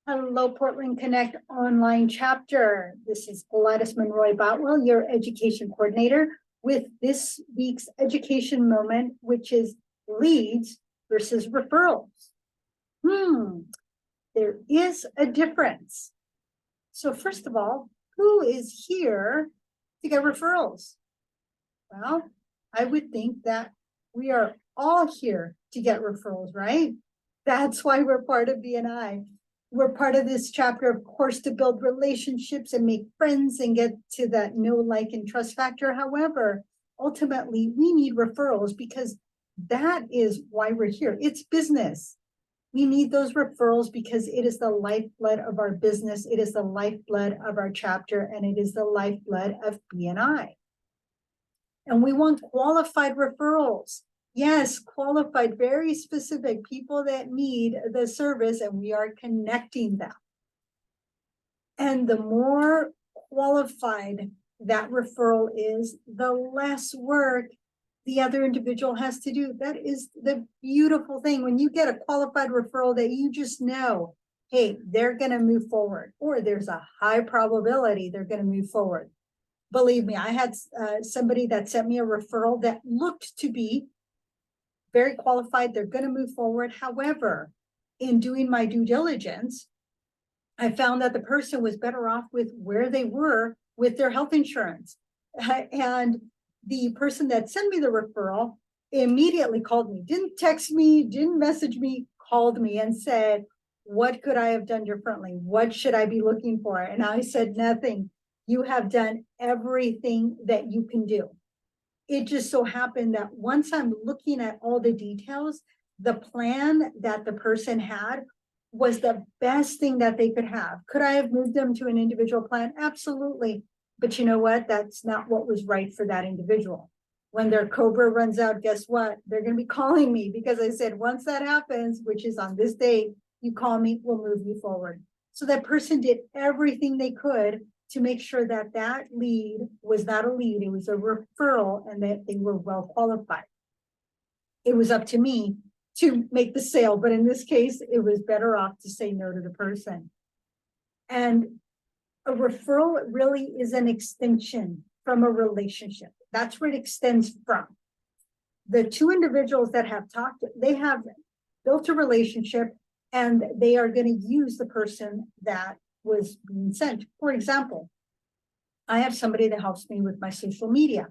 Hello, Portland Connect online chapter. This is Gladys Monroy Boutwell, your education coordinator, with this week's education moment, which is leads versus referrals. There is a difference. So first of all, who is here to get referrals? Well, I would think that we are all here to get referrals, right? That's why we're part of BNI. We're part of this chapter, of course, to build relationships and make friends and get to that know, like, and trust factor. However, ultimately, we need referrals because that is why we're here. It's business. We need those referrals because it is the lifeblood of our business. It is the lifeblood of our chapter, and it is the lifeblood of BNI. And we want qualified referrals. Yes, qualified, very specific people that need the service, and we are connecting them. And the more qualified that referral is, the less work the other individual has to do. That is the beautiful thing. When you get a qualified referral that you just know, hey, they're going to move forward, or there's a high probability they're going to move forward. Believe me, I had somebody that sent me a referral that looked to be very qualified. They're going to move forward. However, in doing my due diligence, I found that the person was better off with where they were with their health insurance. And the person that sent me the referral immediately called me, didn't text me, didn't message me, called me and said, what could I have done differently? What should I be looking for? And I said, nothing. You have done everything that you can do. It just so happened that once I'm looking at all the details, the plan that the person had was the best thing that they could have. Could I have moved them to an individual plan? Absolutely. But you know what? That's not what was right for that individual. When their COBRA runs out, guess what? They're going to be calling me because I said, once that happens, which is on this date, you call me, we'll move you forward. So that person did everything they could to make sure that that lead was not a lead, it was a referral, and that they were well qualified. It was up to me to make the sale, but in this case, it was better off to say no to the person. And a referral really is an extension from a relationship. That's where it extends from. The two individuals that have talked, they have built a relationship, and they are going to use the person that was being sent. For example, I have somebody that helps me with my social media.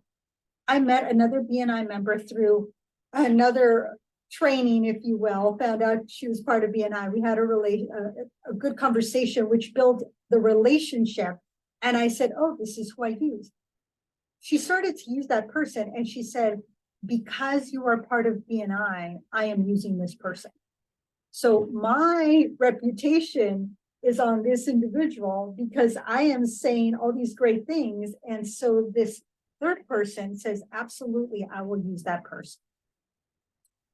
I met another BNI member through another training, if you will, found out she was part of BNI. We had a good conversation, which built the relationship. And I said, oh, this is who I use. She started to use that person, and she said, because you are part of BNI, I am using this person. So my reputation is on this individual because I am saying all these great things. And so this third person says, absolutely, I will use that person.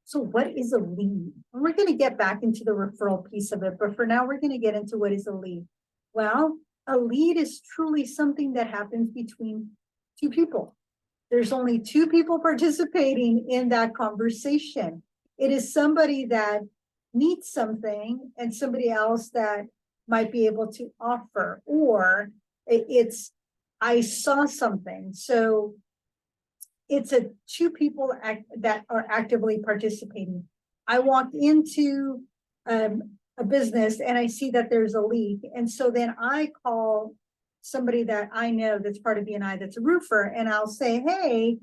So what is a lead? And we're going to get back into the referral piece of it, but for now, we're going to get into what is a lead. Well, a lead is truly something that happens between two people. There's only two people participating in that conversation. It is somebody that needs something and somebody else that might be able to offer, or it's, I saw something. So it's a two people that are actively participating. I walked into a business and I see that there's a leak. And so then I call somebody that I know that's part of BNI that's a roofer, and I'll say, hey,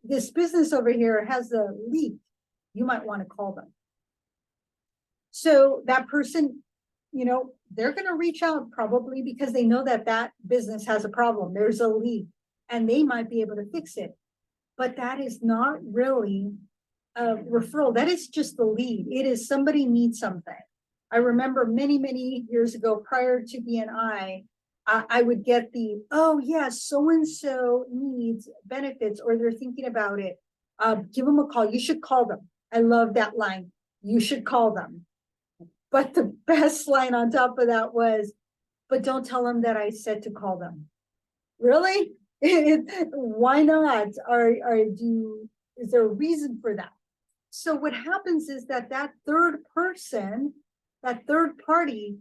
this business over here has a leak. You might want to call them. So that person, you know, they're going to reach out probably because they know that that business has a problem. There's a leak and they might be able to fix it. But that is not really a referral. That is just the lead. It is somebody needs something. I remember many, many years ago, prior to BNI, I would get the, oh, yes, so-and-so needs benefits, or they're thinking about it. Give them a call. You should call them. I love that line. You should call them. But the best line on top of that was, but don't tell them that I said to call them. Really? Why not? Is there a reason for that? So what happens is that third person, that third party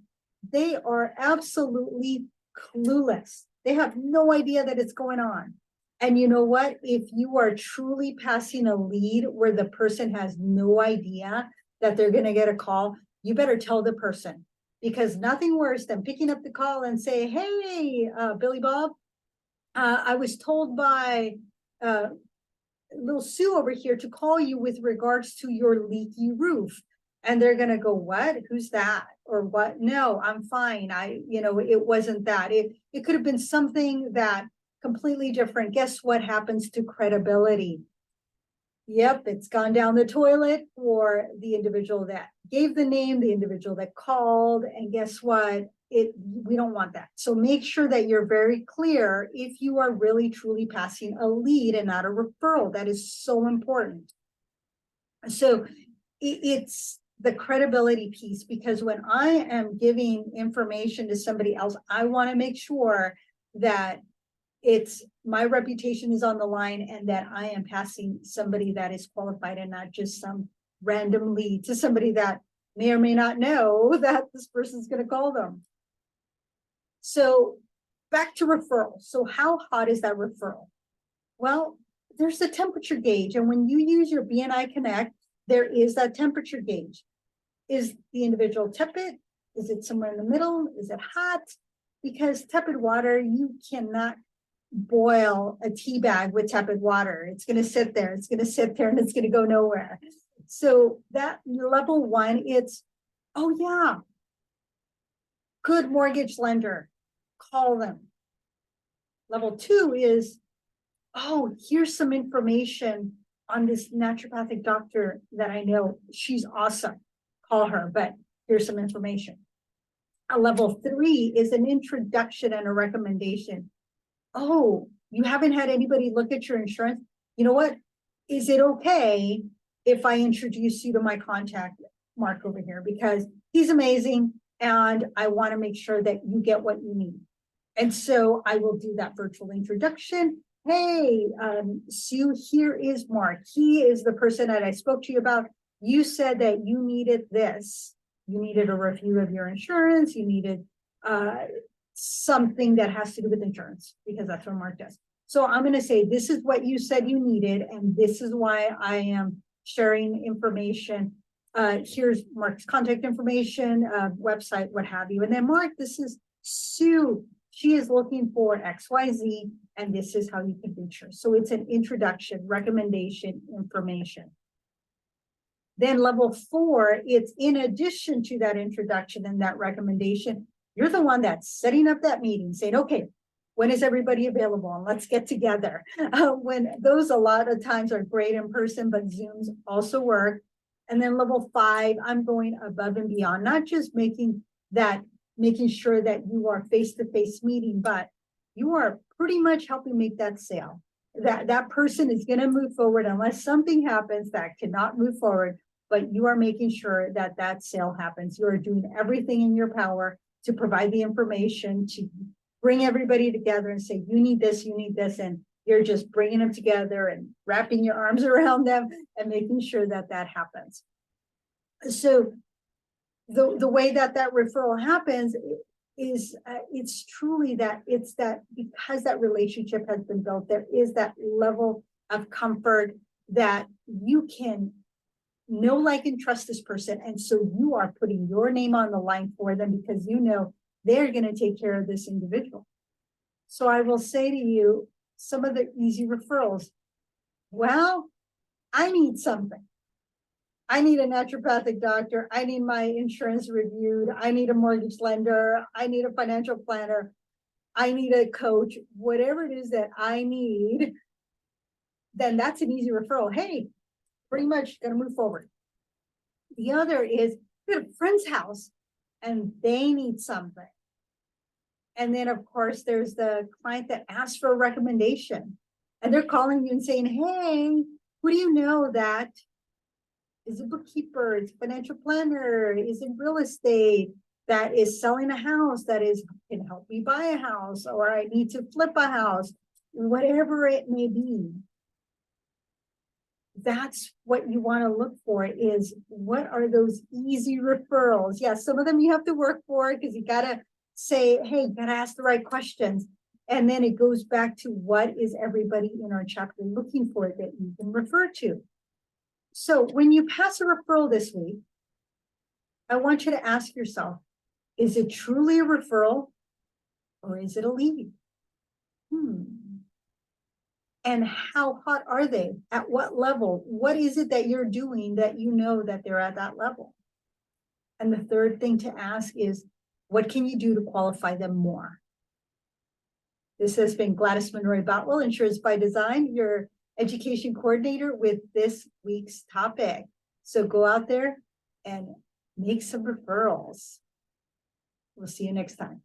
they are absolutely clueless. They have no idea that it's going on. And you know what? If you are truly passing a lead where the person has no idea that they're going to get a call, you better tell the person, because nothing worse than picking up the call and say, hey, Billy Bob, I was told by little Sue over here to call you with regards to your leaky roof. And they're going to go, what? Who's that? Or what? No, I'm fine. It wasn't that. It could have been something that completely different. Guess what happens to credibility? Yep, it's gone down the toilet for the individual that gave the name, the individual that called, and guess what? We don't want that. So make sure that you're very clear if you are really truly passing a lead and not a referral. That is so important. So it's the credibility piece, because when I am giving information to somebody else, I want to make sure that it's my reputation is on the line and that I am passing somebody that is qualified and not just some random lead to somebody that may or may not know that this person's going to call them. So back to referral. So how hot is that referral? Well, there's a temperature gauge. And when you use your BNI Connect, there is that temperature gauge. Is the individual tepid? Is it somewhere in the middle? Is it hot? Because tepid water, you cannot boil a tea bag with tepid water. It's going to sit there. It's going to sit there and it's going to go nowhere. So that level one, it's, oh yeah, good mortgage lender, call them. Level two is, oh, here's some information on this naturopathic doctor that I know. She's awesome. Call her, but here's some information. A level three is an introduction and a recommendation. Oh, you haven't had anybody look at your insurance? You know what? Is it okay if I introduce you to my contact, Mark, over here? Because he's amazing and I want to make sure that you get what you need. And so I will do that virtual introduction. Hey, Sue, here is Mark. He is the person that I spoke to you about. You said that you needed this. You needed a review of your insurance. You needed something that has to do with insurance, because that's what Mark does. So I'm going to say, this is what you said you needed, and this is why I am sharing information. Here's Mark's contact information, website, what have you. And then Mark, this is Sue. She is looking for XYZ, and this is how you can reach her. So it's an introduction, recommendation, information. Then level four, it's in addition to that introduction and that recommendation, you're the one that's setting up that meeting, saying, okay, when is everybody available? And let's get together. When those a lot of times are great in person, but Zooms also work. And then level five, I'm going above and beyond, not just making sure that you are face-to-face meeting, but you are pretty much helping make that sale. That person is going to move forward unless something happens that cannot move forward, but you are making sure that that sale happens. You are doing everything in your power to provide the information, to bring everybody together and say, you need this, and you're just bringing them together and wrapping your arms around them and making sure that that happens. So the way that referral happens is it's truly that because that relationship has been built, there is that level of comfort that you can know, like, and trust this person. And so you are putting your name on the line for them because you know they're going to take care of this individual. So I will say to you, some of the easy referrals. Well, I need something. I need a naturopathic doctor. I need my insurance reviewed. I need a mortgage lender. I need a financial planner. I need a coach, whatever it is that I need, then that's an easy referral. Hey, pretty much going to move forward. The other is at a friend's house and they need something. And then, of course, there's the client that asks for a recommendation and they're calling you and saying, hey, who do you know that is a bookkeeper, is a financial planner, is in real estate, that is selling a house, that can help me buy a house, or I need to flip a house, whatever it may be. that's what you want to look for, is what are those easy referrals? Yeah, some of them you have to work for because you got to say, hey, you got to ask the right questions. And then it goes back to what is everybody in our chapter looking for that you can refer to. So when you pass a referral this week, I want you to ask yourself, is it truly a referral or is it a lead? And how hot are they? At what level? What is it that you're doing that you know that they're at that level? And the third thing to ask is, what can you do to qualify them more? This has been Gladys Monroy Boutwell, Insurance by Design, your education coordinator with this week's topic. So go out there and make some referrals. We'll see you next time.